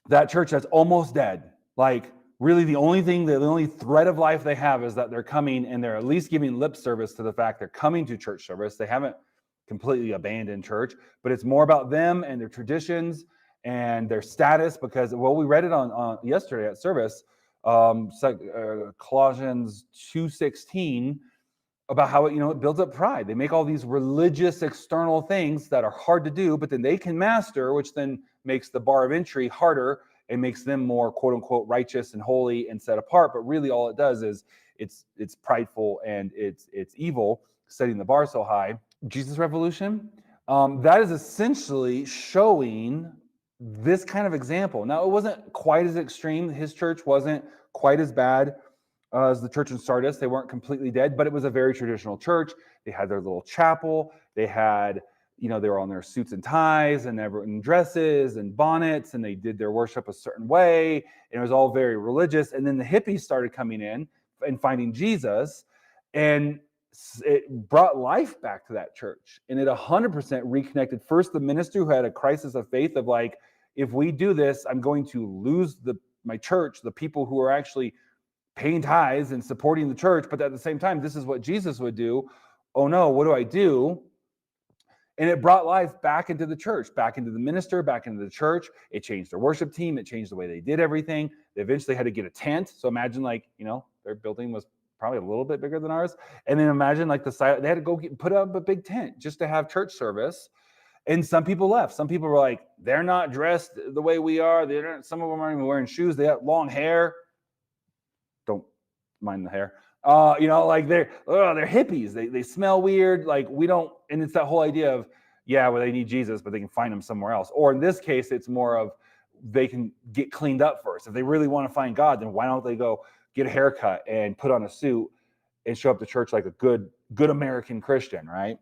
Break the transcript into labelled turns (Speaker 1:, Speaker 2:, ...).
Speaker 1: that church that's almost dead. Like really the only thread of life they have is that they're coming and they're at least giving lip service to the fact they're coming to church service. They haven't completely abandoned church, but it's more about them and their traditions and their status because, well, we read it on yesterday at service, Colossians 2:16, about how it builds up pride. They make all these religious external things that are hard to do, but then they can master, which then makes the bar of entry harder and makes them more quote unquote righteous and holy and set apart. But really all it does is it's prideful and it's evil, setting the bar so high. Jesus Revolution, that is essentially showing this kind of example. Now, it wasn't quite as extreme. His church wasn't quite as bad as the church in Sardis. They weren't completely dead, but it was a very traditional church. They had their little chapel. They had, they were on their suits and ties and everyone dresses and bonnets, and they did their worship a certain way. And it was all very religious. And then the hippies started coming in and finding Jesus, and it brought life back to that church. And it 100% reconnected first the minister who had a crisis of faith of like, if we do this, I'm going to lose my church, the people who are actually paying tithes and supporting the church, but at the same time, this is what Jesus would do. Oh no, what do I do? And it brought life back into the church, back into the minister, back into the church. It changed their worship team. It changed the way they did everything. They eventually had to get a tent. So imagine their building was probably a little bit bigger than ours. And then imagine they had to go put up a big tent just to have church service. And some people left. Some people were like, they're not dressed the way we are. Some of them aren't even wearing shoes. They have long hair. Don't mind the hair. They're hippies. They smell weird. Like we don't, and it's that whole idea of, they need Jesus, but they can find him somewhere else. Or in this case, it's more of they can get cleaned up first. If they really want to find God, then why don't they go get a haircut and put on a suit and show up to church like a good American Christian, right?